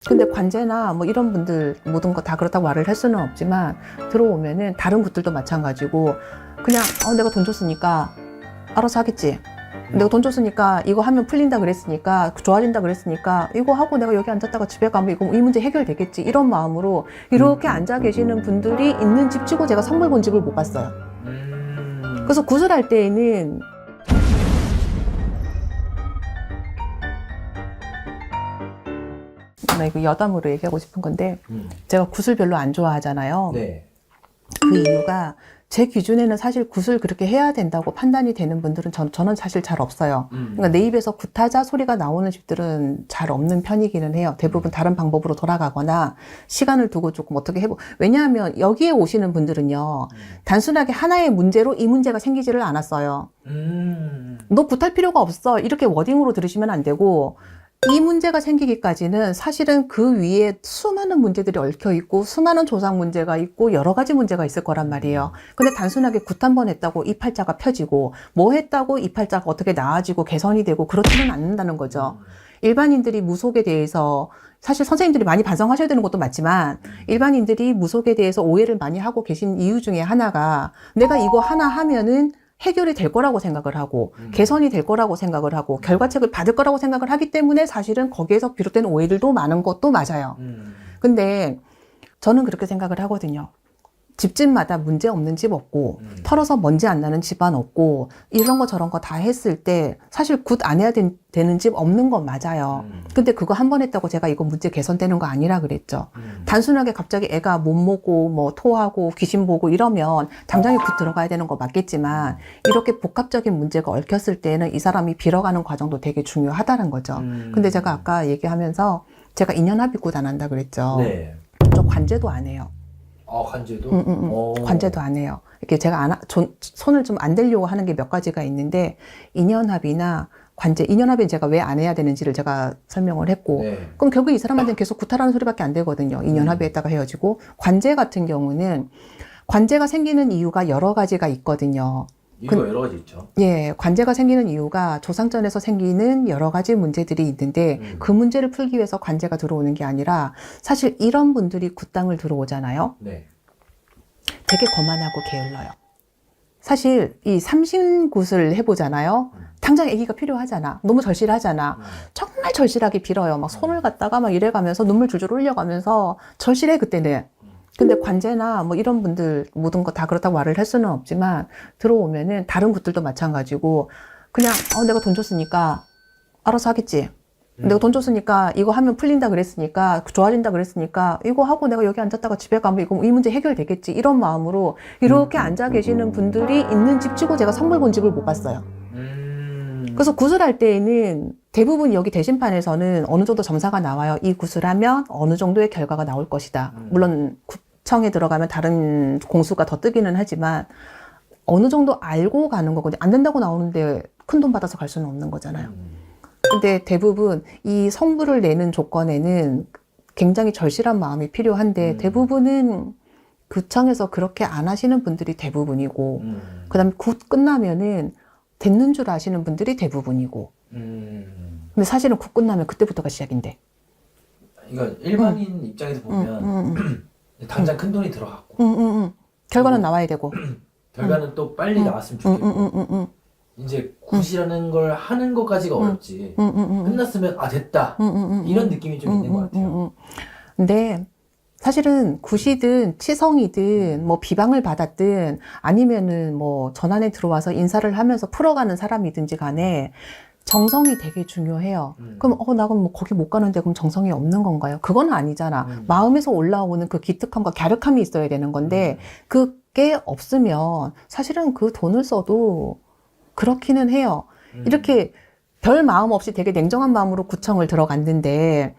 근데 관제나 뭐 이런 분들 모든 거 다 그렇다고 말을 할 수는 없지만 들어오면은 다른 곳들도 마찬가지고 그냥 내가 돈 줬으니까 알아서 하겠지. 내가 돈 줬으니까 이거 하면 풀린다 그랬으니까 좋아진다 그랬으니까 이거 하고 내가 여기 앉았다가 집에 가면 이거 이 문제 해결되겠지 이런 마음으로 이렇게 앉아 계시는 분들이 있는 집 치고 제가 선물 본 집을 못 봤어요. 그래서 구슬할 때에는 나 이거 여담으로 얘기하고 싶은 건데 제가 구슬 별로 안 좋아하잖아요. 네. 그 이유가 제 기준에는 사실 굿을 그렇게 해야 된다고 판단이 되는 분들은 저는 사실 잘 없어요. 그러니까 내 입에서 굿하자 소리가 나오는 집들은 잘 없는 편이기는 해요. 대부분 다른 방법으로 돌아가거나 시간을 두고 조금 어떻게 해보. 왜냐하면 여기에 오시는 분들은요, 단순하게 하나의 문제로 이 문제가 생기지를 않았어요. 너 굿할 필요가 없어. 이렇게 워딩으로 들으시면 안 되고, 이 문제가 생기기까지는 사실은 그 위에 수많은 문제들이 얽혀 있고 수많은 조상 문제가 있고 여러 가지 문제가 있을 거란 말이에요. 근데 단순하게 굿 한 번 했다고 이 팔자가 펴지고 뭐 했다고 이 팔자가 어떻게 나아지고 개선이 되고 그렇지는 않는다는 거죠. 일반인들이 무속에 대해서 사실 선생님들이 많이 반성하셔야 되는 것도 맞지만 일반인들이 무속에 대해서 오해를 많이 하고 계신 이유 중에 하나가 내가 이거 하나 하면은 해결이 될 거라고 생각을 하고 개선이 될 거라고 생각을 하고 결과책을 받을 거라고 생각을 하기 때문에 사실은 거기에서 비롯된 오해들도 많은 것도 맞아요. 근데 저는 그렇게 생각을 하거든요. 집집마다 문제 없는 집 없고 털어서 먼지 안 나는 집안 없고 이런 거 저런 거 다 했을 때 사실 굿 안 해야 되는 집 없는 건 맞아요. 근데 그거 한 번 했다고 제가 이거 문제 개선되는 거 아니라 그랬죠. 단순하게 갑자기 애가 못 먹고 뭐 토하고 귀신 보고 이러면 당장에 굿 들어가야 되는 거 맞겠지만 이렇게 복합적인 문제가 얽혔을 때는 이 사람이 빌어가는 과정도 되게 중요하다는 거죠. 근데 제가 아까 얘기하면서 제가 인연합의 굿 안 한다 그랬죠. 네. 저 관제도 안 해요. 아, 관제도? 관제도 안 해요. 이렇게 제가 손을 좀 안 대려고 하는 게 몇 가지가 있는데, 인연합의나 관제, 인연합의는 제가 왜 안 해야 되는지를 제가 설명을 했고, 네. 그럼 결국 이 사람한테는 계속 구타라는 소리밖에 안 되거든요. 인연합의했다가 헤어지고. 관제 같은 경우는, 관제가 생기는 이유가 여러 가지가 있거든요. 이유가 여러 가지 있죠. 예, 관제가 생기는 이유가 조상전에서 생기는 여러 가지 문제들이 있는데 그 문제를 풀기 위해서 관제가 들어오는 게 아니라 사실 이런 분들이 굿땅을 들어오잖아요. 네. 되게 거만하고 게을러요. 사실 이 삼신굿을 해보잖아요. 당장 아기가 필요하잖아. 너무 절실하잖아. 정말 절실하게 빌어요. 막 손을 갖다가 막 이래가면서 눈물 줄줄 흘려가면서 절실해 그때는. 근데 관제나 뭐 이런 분들 모든 거 다 그렇다고 말을 할 수는 없지만 들어오면은 다른 굿들도 마찬가지고 그냥 내가 돈 줬으니까 알아서 하겠지. 내가 돈 줬으니까 이거 하면 풀린다 그랬으니까 좋아진다 그랬으니까 이거 하고 내가 여기 앉았다가 집에 가면 이거 이 문제 해결되겠지 이런 마음으로 이렇게 앉아 계시는 분들이 있는 집 치고 제가 선물 본 집을 못 봤어요. 그래서 구슬할 때에는 대부분 여기 대신판에서는 어느 정도 점사가 나와요. 이 구슬하면 어느 정도의 결과가 나올 것이다. 물론 구청에 들어가면 다른 공수가 더 뜨기는 하지만 어느 정도 알고 가는 거거든요. 안 된다고 나오는데 큰 돈 받아서 갈 수는 없는 거잖아요. 근데 대부분 이 성부를 내는 조건에는 굉장히 절실한 마음이 필요한데 대부분은 구청에서 그렇게 안 하시는 분들이 대부분이고 그 다음에 굿 끝나면은 됐는 줄 아시는 분들이 대부분이고 근데 사실은 굿 끝나면 그때부터가 시작인데 그러니까 일반인 입장에서 보면 당장 큰 돈이 들어갔고 결과는 나와야 되고 결과는 또 빨리 나왔으면 좋겠고 이제 굿이라는 걸 하는 것까지가 어렵지 끝났으면 아 됐다 이런 느낌이 좀 있는 것 같아요. 근데 사실은 굿이든 치성이든 뭐 비방을 받았든 아니면은 뭐 전환에 들어와서 인사를 하면서 풀어가는 사람이든지 간에 정성이 되게 중요해요. 그럼 나 그럼 뭐 거기 못 가는데 그럼 정성이 없는 건가요? 그건 아니잖아. 마음에서 올라오는 그 기특함과 갸륵함이 있어야 되는 건데 그게 없으면 사실은 그 돈을 써도 그렇기는 해요. 이렇게 별 마음 없이 되게 냉정한 마음으로 구청을 들어갔는데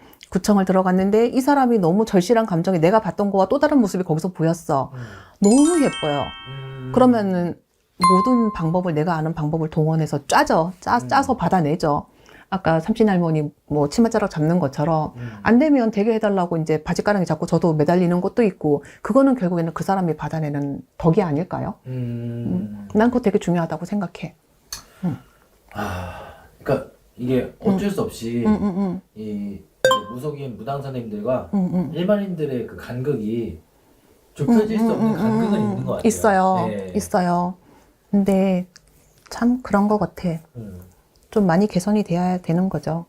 이 사람이 너무 절실한 감정이 내가 봤던 거와 또 다른 모습이 거기서 보였어. 너무 예뻐요. 그러면은 모든 방법을 내가 아는 방법을 동원해서 짜서 받아내죠. 아까 삼신할머니 뭐 치맛자락 잡는 것처럼 안 되면 되게 해달라고 이제 바지가랑이 잡고 저도 매달리는 것도 있고 그거는 결국에는 그 사람이 받아내는 덕이 아닐까요? 난 그거 되게 중요하다고 생각해. 그러니까 이게 어쩔 수 없이 이 무속인 무당 선생님들과 일반인들의 그 간극이 좁혀질 수 없는 간극은 있는 것 같아요. 있어요. 네. 있어요. 근데 참 그런 것 같아. 좀 많이 개선이 돼야 되는 거죠.